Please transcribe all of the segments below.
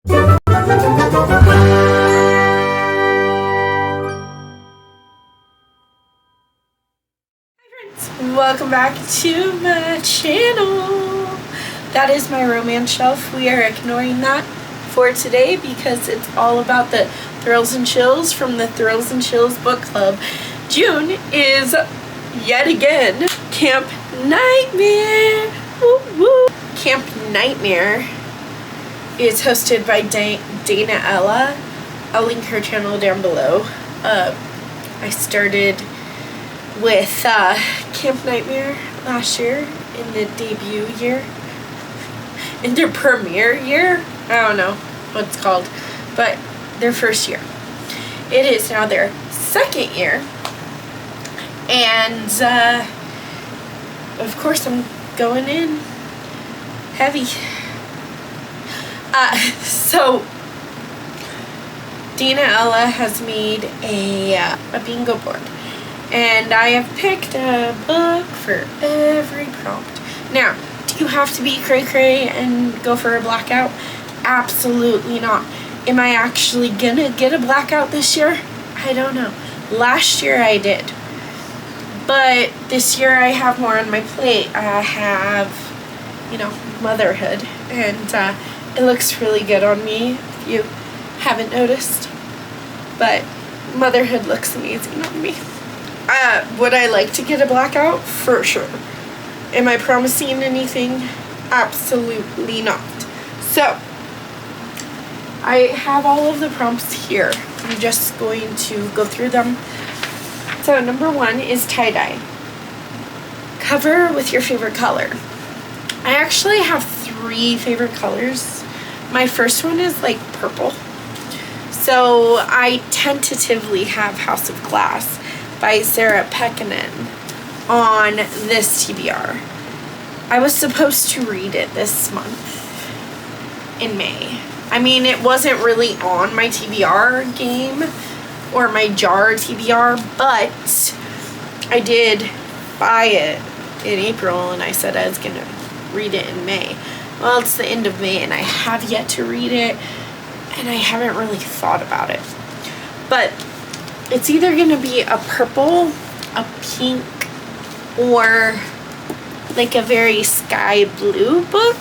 Welcome back to my channel. That is my romance shelf. We are ignoring that for today because it's all about the thrills and chills from the Thrills and Chills book club. June is yet again Camp Nightmare. Woo woo. Camp Nightmare is hosted by Dana Ella. I'll link her channel down below. I started with Camp Nightmare last year in the debut year, in their premiere year. I don't know what it's called, but their first year. It is now their second year, and of course I'm going in heavy. So Dana Ella has made a bingo board. And I have picked a book for every prompt. Now, do you have to be cray-cray and go for a blackout? Absolutely not. Am I actually gonna get a blackout this year? I don't know. Last year I did. But this year I have more on my plate. I have, motherhood. And it looks really good on me, if you haven't noticed. But motherhood looks amazing on me. Would I like to get a blackout? For sure. Am I promising anything? Absolutely not. So, I have all of the prompts here. I'm just going to go through them. So, number 1 is tie-dye. Cover with your favorite color. I actually have 3 favorite colors. My first one is like purple. So, I tentatively have House of Glass by Sarah Pekkanen on this TBR. I was supposed to read it this month in May. I mean, it wasn't really on my TBR game or my jar TBR, but I did buy it in April and I said I was gonna read it in May. Well, it's the end of May and I have yet to read it and I haven't really thought about it. But it's either going to be a purple, a pink, or like a very sky blue book.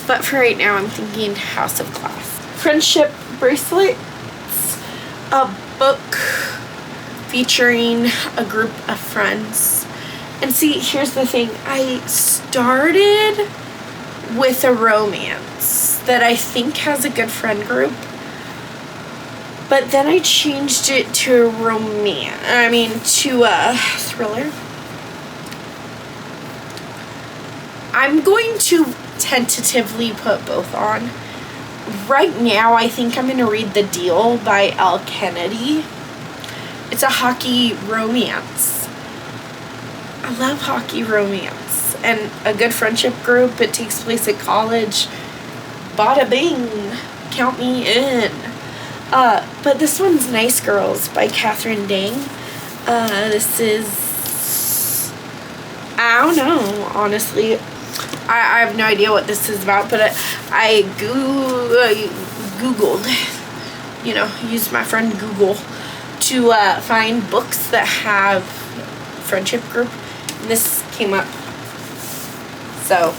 But for right now, I'm thinking House of Glass. Friendship bracelets, a book featuring a group of friends. And see, here's the thing. I started with a romance that I think has a good friend group. But then I changed it to to a thriller. I'm going to tentatively put both on. Right now, I think I'm going to read The Deal by Elle Kennedy. It's a hockey romance. I love hockey romance. And a good friendship group. It takes place at college. Bada bing. Count me in. But this one's Nice Girls by Catherine Dang. This is, I don't know, honestly. I have no idea what this is about, but I Googled, used my friend Google to find books that have friendship group, and this came up. So,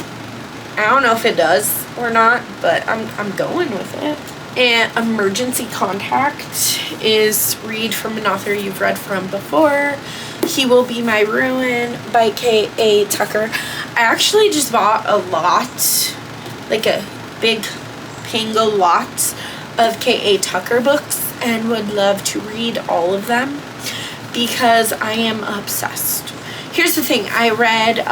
I don't know if it does or not, but I'm going with it. And Emergency Contact is read from an author you've read from before. He Will Be My Ruin by K.A. Tucker. I actually just bought a lot, like a big Pango lot of K.A. Tucker books and would love to read all of them because I am obsessed. Here's the thing. I read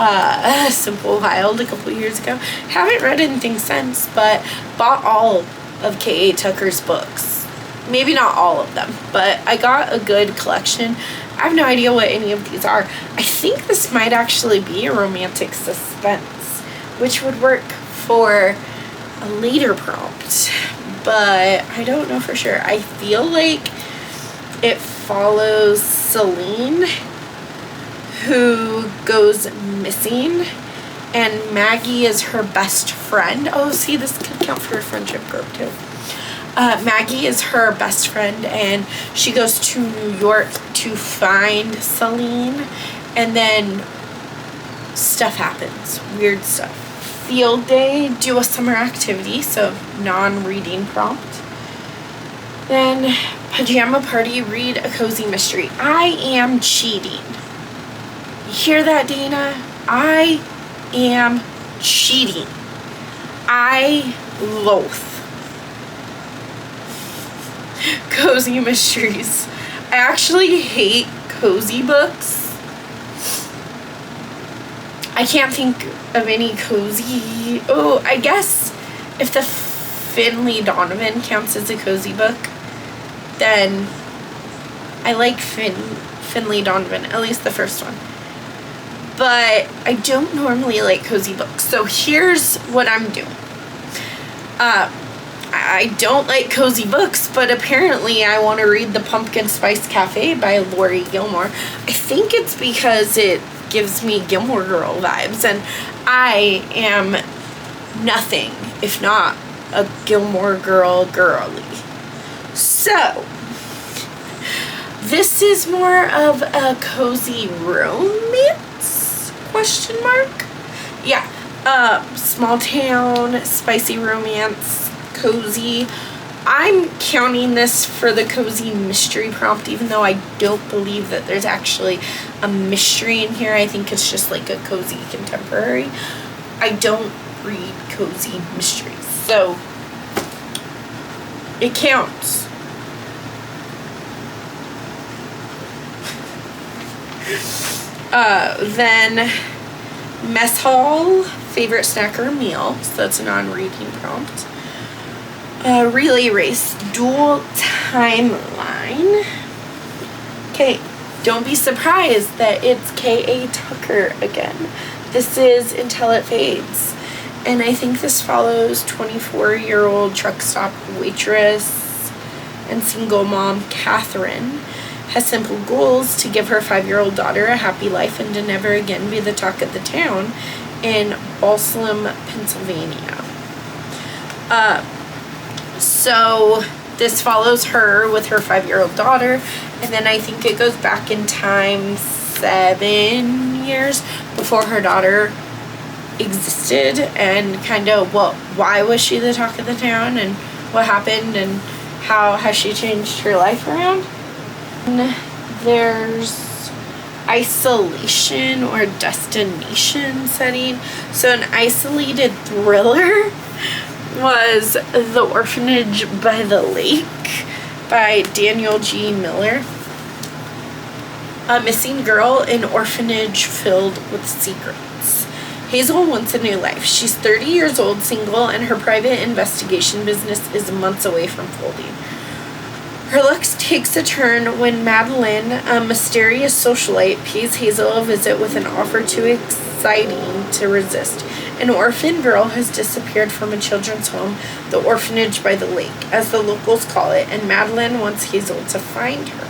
Simple Wild a couple years ago. Haven't read anything since, but bought all of K.A. Tucker's books. Maybe not all of them, but I got a good collection. I have no idea what any of these are. I think this might actually be a romantic suspense, which would work for a later prompt, but I don't know for sure. I feel like it follows Celine, who goes missing, and Maggie is her best friend. Oh, see, this could count for a friendship group too. Maggie is her best friend, and she goes to New York to find Celine, and then stuff happens, weird stuff. Field day, do a summer activity, so non-reading prompt. Then pajama party, read a cozy mystery. I am cheating. You hear that, Dana? I am cheating. I loathe cozy mysteries. I actually hate cozy books. I can't think of any cozy. Oh, I guess if the Finley Donovan counts as a cozy book, then I like Finley Donovan, at least the first one. But I don't normally like cozy books. So here's what I'm doing. I don't like cozy books, but apparently I want to read The Pumpkin Spice Cafe by Lori Gilmore. I think it's because it gives me Gilmore Girl vibes, and I am nothing if not a Gilmore Girl girly. So this is more of a cozy romance, question mark? Yeah, small town, spicy romance, cozy. I'm counting this for the cozy mystery prompt, even though I don't believe that there's actually a mystery in here. I think it's just like a cozy contemporary. I don't read cozy mysteries, so it counts. Then mess hall, favorite snack or meal, so that's a non-reading prompt. Relay race, dual timeline. Okay, don't be surprised that it's K.A. Tucker again. This is Until It Fades. And I think this follows 24-year-old truck stop waitress and single mom Catherine has simple goals to give her 5-year-old daughter a happy life and to never again be the talk of the town in Balsam, Pennsylvania. So this follows her with her 5-year-old daughter, and then I think it goes back in time 7 years before her daughter existed, and kind of why was she the talk of the town, and what happened, and how has she changed her life around. And there's isolation or destination setting. So an isolated thriller was The Orphanage by the Lake by Daniel G. Miller. A missing girl, an orphanage filled with secrets. Hazel wants a new life. She's 30 years old, single, and her private investigation business is months away from folding. Her luck takes a turn when Madeline, a mysterious socialite, pays Hazel a visit with an offer too exciting to resist. An orphan girl has disappeared from a children's home, the Orphanage by the Lake, as the locals call it, and Madeline wants Hazel to find her.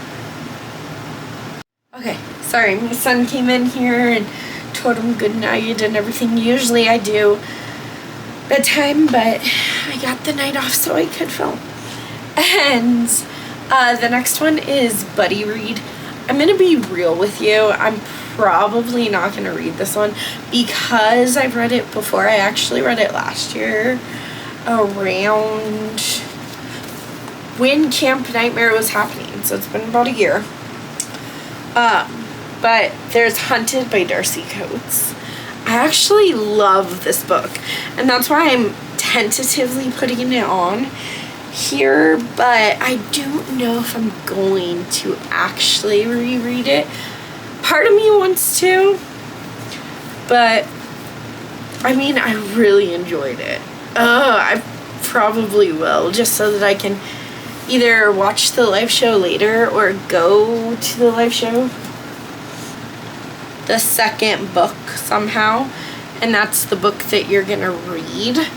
Okay, sorry, my son came in here and told him good night and everything. Usually I do bedtime, but I got the night off so I could film. And the next one is Buddy Read. I'm going to be real with you. I'm probably not going to read this one because I've read it before. I actually read it last year around when Camp Nightmare was happening. So it's been about a year. But there's Hunted by Darcy Coates. I actually love this book, and that's why I'm tentatively putting it on here, but I don't know if I'm going to actually reread it. Part of me wants to, but I mean, I really enjoyed it. I probably will, just so that I can either watch the live show later or go to the live show. The second book somehow, and that's the book that you're gonna read.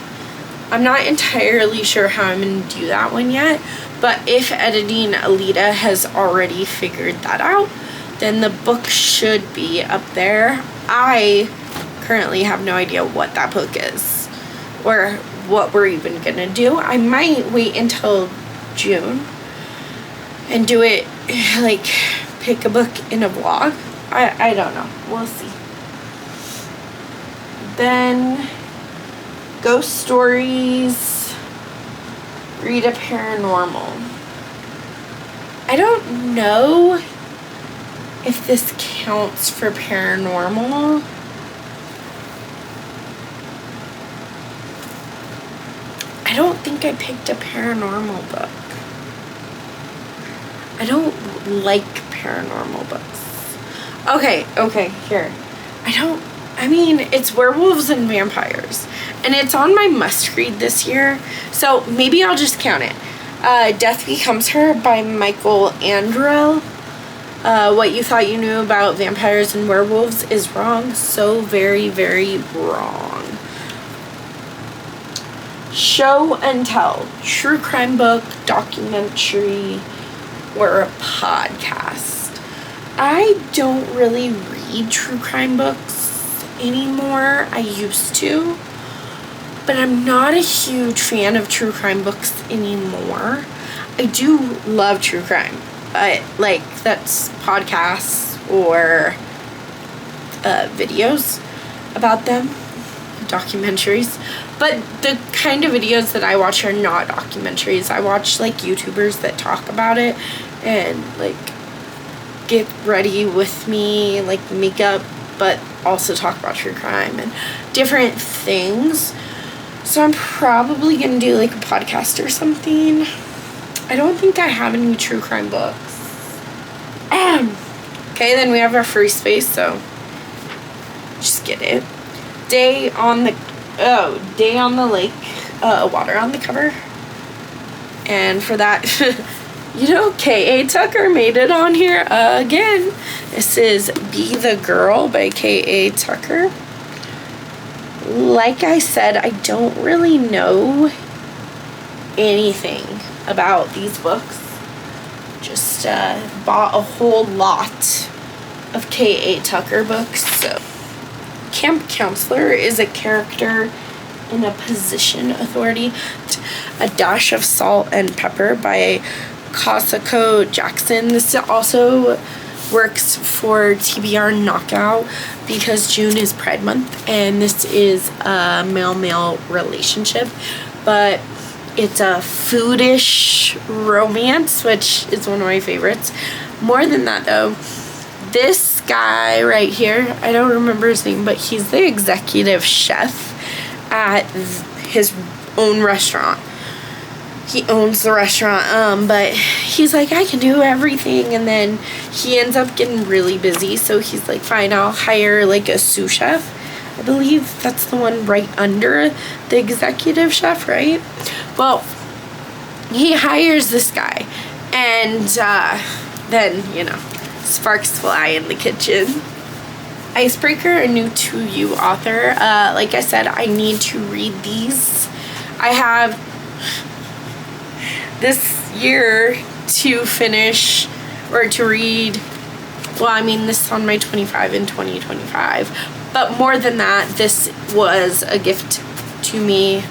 I'm not entirely sure how I'm gonna do that one yet, but if Editing Alita has already figured that out, then the book should be up there. I currently have no idea what that book is or what we're even gonna do. I might wait until June and do it, like, pick a book in a vlog. I don't know. We'll see. Then ghost stories, read a paranormal. I don't know if this counts for paranormal. I don't think I picked a paranormal book. I don't like paranormal books. Okay, here. I mean, it's werewolves and vampires. And it's on my must-read this year. So maybe I'll just count it. Death Becomes Her by Michael Andrell. What you thought you knew about vampires and werewolves is wrong. So very, very wrong. Show and Tell. True crime book, documentary, or a podcast. I don't really read true crime books anymore. I used to. But I'm not a huge fan of true crime books anymore. I do love true crime. Like, that's podcasts or videos about them. Documentaries. But the kind of videos that I watch are not documentaries. I watch, like, YouTubers that talk about it and, like, get ready with me, like, makeup, but also talk about true crime and different things. So I'm probably going to do, like, a podcast or something. I don't think I have any true crime books. Okay, then we have our free space, so just get it. Day on the Lake, water on the cover. And for that, K.A. Tucker made it on here again. This is Be the Girl by K.A. Tucker. Like I said, I don't really know anything about these books. Just bought a whole lot of K.A. Tucker books. So, Camp Counselor is a character in a position authority. A Dash of Salt and Pepper by Kosako Jackson. This also works for TBR Knockout because June is Pride Month and this is a male-male relationship, but it's a foodish romance, which is one of my favorites. More than that, though, this guy right here, I don't remember his name, but he's the executive chef at his own restaurant. He owns the restaurant, but he's like, I can do everything, and then he ends up getting really busy, so he's like, fine, I'll hire, like, a sous chef. I believe that's the one right under the executive chef, right? Well, he hires this guy, and then, sparks fly in the kitchen. Icebreaker, a new to you author. Like I said, I need to read these. I have this year to finish or to read. Well, I mean, this is on my 25 in 2025. But more than that, this was a gift to me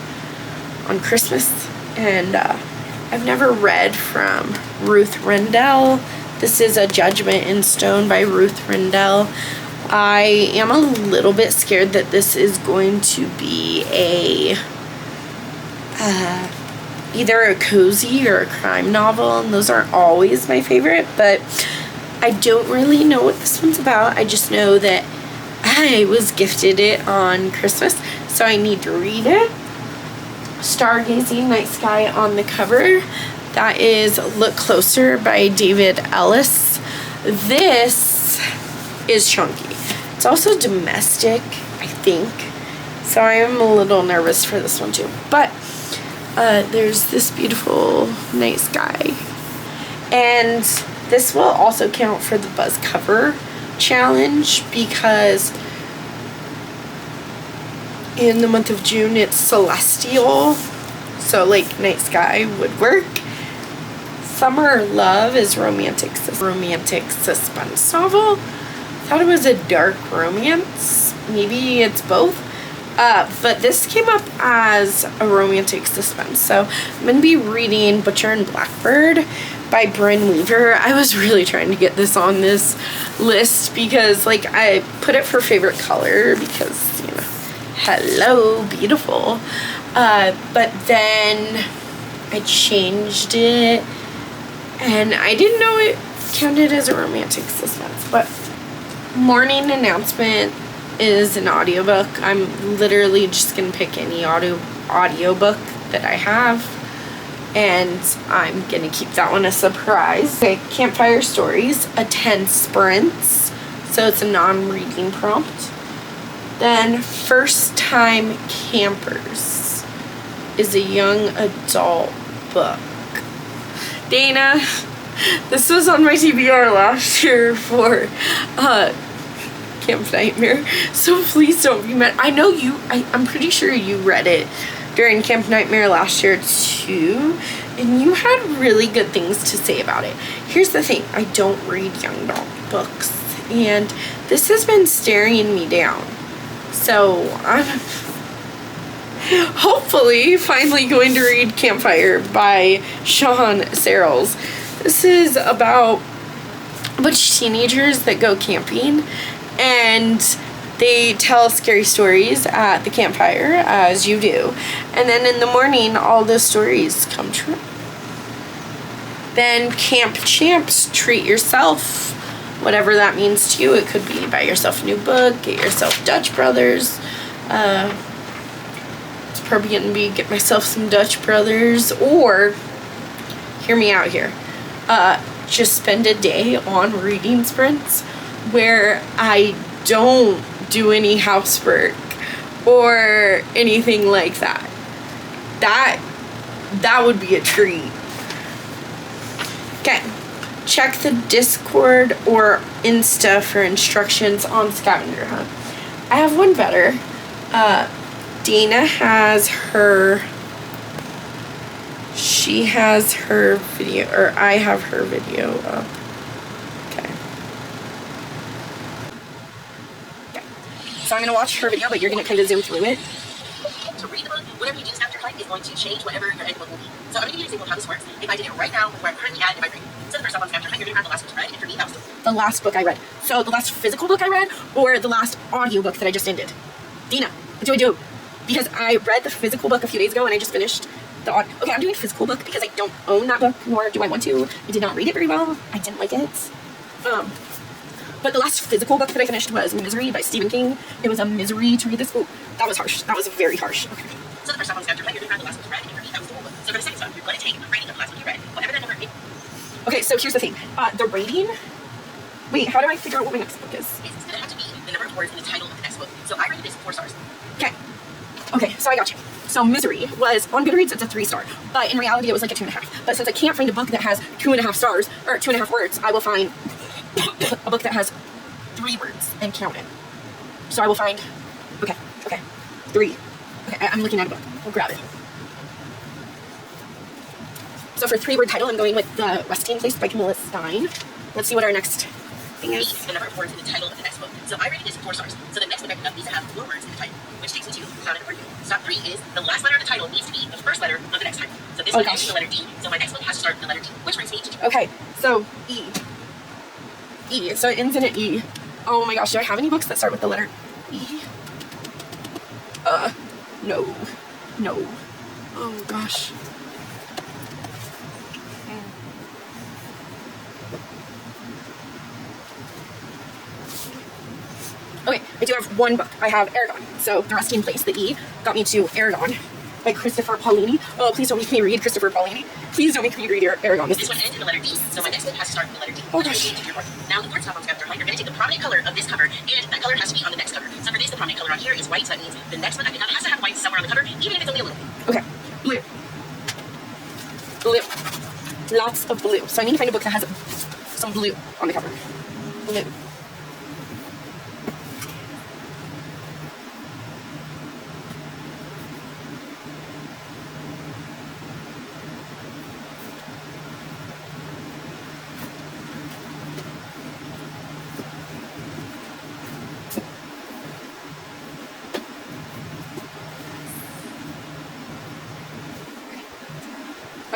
on Christmas. And I've never read from Ruth Rendell. This is A Judgment in Stone by Ruth Rendell. I am a little bit scared that this is going to be either a cozy or a crime novel, and those aren't always my favorite, but I don't really know what this one's about. I just know that I was gifted it on Christmas, so I need to read it. Stargazing, Night Sky on the cover. That is Look Closer by David Ellis. This is chunky. It's also domestic, I think, so I am a little nervous for this one too. But there's this beautiful night sky, and this will also count for the Buzz Cover Challenge because in the month of June it's celestial, so like night sky would work. Summer Love is romantic suspense novel. I thought it was a dark romance. Maybe it's both. But this came up as a romantic suspense. So I'm going to be reading Butcher and Blackbird by Bryn Weaver. I was really trying to get this on this list because, like, I put it for favorite color because, you know, hello, beautiful. But then I changed it, and I didn't know it counted as a romantic suspense. But Morning Announcement is an audiobook. I'm literally just gonna pick any audiobook that I have, and I'm gonna keep that one a surprise. Okay, Campfire Stories, a 10 sprints, so it's a non-reading prompt. Then First Time Campers is a young adult book. Dana, this was on my TBR last year for Camp Nightmare, so please don't be mad. I know I'm pretty sure you read it during Camp Nightmare last year too, and you had really good things to say about it. Here's the thing, I don't read young adult books, and this has been staring me down. So I'm hopefully finally going to read Campfire by Sean Searles. This is about a bunch of teenagers that go camping, and they tell scary stories at the campfire, as you do, and then in the morning all those stories come true. Then Camp Champs, treat yourself, whatever that means to you. It could be buy yourself a new book, get yourself Dutch Brothers. It's probably gonna be get myself some Dutch Brothers, or hear me out here, just spend a day on reading sprints where I don't do any housework or anything like that. That would be a treat. Okay, check the Discord or Insta for instructions on scavenger hunt. I have one better. Dana has her, she has her video, or I have her video up. Okay. So I'm going to watch her video, but you're going to kind of zoom through it. To read the book, whatever you do after hunt is going to change whatever your end book will be. So I'm going to give you an example of how this works. If I did it right now, where I'm currently at in my brain. So the first step on after hunt, you're going to have the last book read, and for me, that was the last book I read. So the last physical book I read, or the last audiobook that I just ended? Dina, what do I do? Because I read the physical book a few days ago, and I just finished the audio. Okay, I'm doing physical book because I don't own that book, nor do I want to. I did not read it very well. I didn't like it. But the last physical book that I finished was Misery by Stephen King. It was a misery to read this. Ooh, that was harsh. That was very harsh. Okay. So the first step on after hunt, you're going to have the last book read, and for me, that was the whole book. So for the second step, you're going to take the rating of the last book you read, whatever that number is. Okay, so here's the thing. The rating. Wait, how do I figure out what my next book is? It's going to have to be the number of words in the title of the next book. So I rated this 4 stars. Okay. Okay, so I got you. So Misery was, on Goodreads, it's a 3-star. But in reality, it was like a 2.5. But since I can't find a book that has 2.5 stars, or 2.5 words, I will find a book that has 3 words and count it. So I will find, okay, 3. Okay, I'm looking at a book. We'll grab it. So for 3-word title, I'm going with The Resting Place by Camilla Stein. Let's see what our next thing is. The number of words in the title of the next book. So I rated this 4 stars. So the next book I picked up needs to have 4 words in the title, which takes me to Found an Argument. Step 3 is the last letter of the title needs to be the first letter of the next title. So this one is the letter D. So my next book has to start with the letter D, which brings me to Okay, so E. E. So it ends in an E. Oh my gosh, do I have any books that start with the letter E? No. No. Oh gosh. Okay, I do have one book. I have Aragon. So The Resting Place, the E, got me to Aragon by Christopher Paolini. Oh, please don't make me read Christopher Paolini. Please don't make me read Aragon. This one ends in the letter D, so my next book has to start with the letter D. Oh gosh. Now the word stop on scavenger hunt, you're going to take the prominent color of this cover, and that color has to be on the next cover. So for this, the prominent color on here is white, so that means the next one I pick up has to have white somewhere on the cover, even if it's only a little. Okay, blue. Blue. Lots of blue. So I need to find a book that has some blue on the cover. Blue.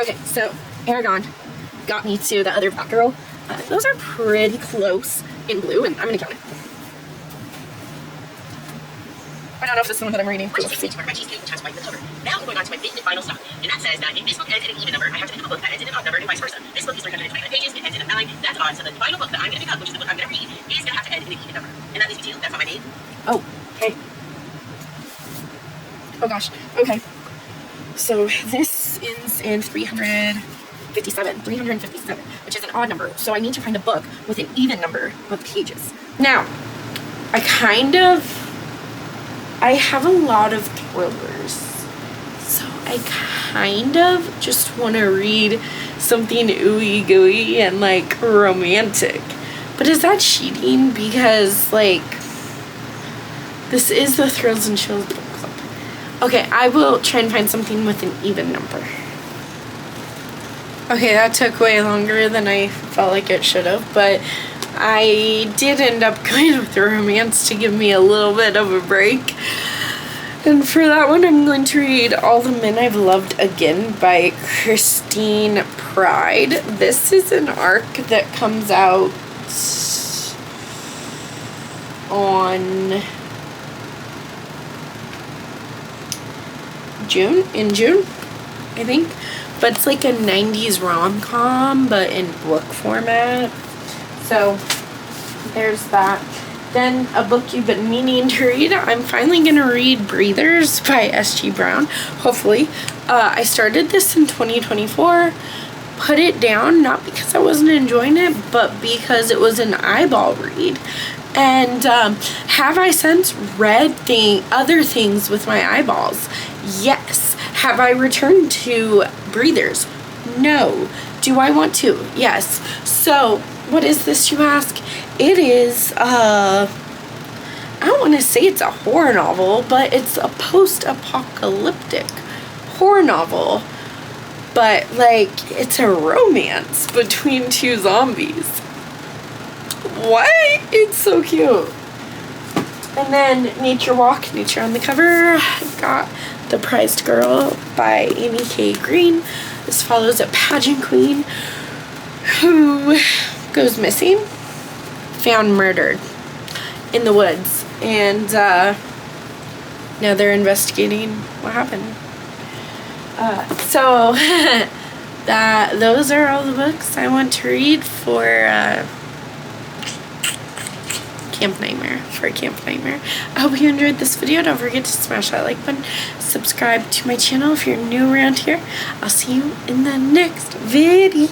Okay, so Aragon got me to the other Batgirl. Those are pretty close in blue, and I'm gonna count it. I don't know if this is the one that I'm reading. My cheesecake which has white in the cover. Now we're going on to my fifth and final stop, and that says that if this book ends in an even number, I have to pick up a book that ends in an odd number, and vice versa. This book is 329 pages, it ends in a 9. That's odd, so the final book that I'm going to pick up, which is the book I'm going to read, is going to have to end in an even number. And that leaves me 2. That's not my name. Oh, okay. Oh gosh, okay. So this ends in 357, which is an odd number. So I need to find a book with an even number of pages. Now, I have a lot of thrillers. So I kind of just want to read something ooey gooey and like romantic. But is that cheating? Because like, this is the Thrills and Chills book club. Okay, I will try and find something with an even number. Okay, that took way longer than I felt like it should have, but I did end up going with the romance to give me a little bit of a break. And for that one, I'm going to read All the Men I've Loved Again by Christine Pride. This is an arc that comes out in June, I think. But it's like a 90s rom-com, but in book format. So, there's that. Then, a book you've been meaning to read. I'm finally going to read Breathers by S.G. Brown, hopefully. I started this in 2024, put it down, not because I wasn't enjoying it, but because it was an eyeball read. And have I since read other things with my eyeballs? Yes. Have I returned to Breathers? No. Do I want to? Yes. So, what is this, you ask? It is, I don't want to say it's a horror novel, but it's a post-apocalyptic horror novel. But, like, it's a romance between 2 zombies. What? It's so cute. And then Nature Walk, Nature on the Cover, got The Prized Girl by Amy K. Green. This follows a pageant queen who goes missing, found murdered in the woods, and now they're investigating what happened. So those are all the books I want to read for Camp Nightmare. I hope you enjoyed this video. Don't forget to smash that like button. Subscribe to my channel if you're new around here. I'll see you in the next video.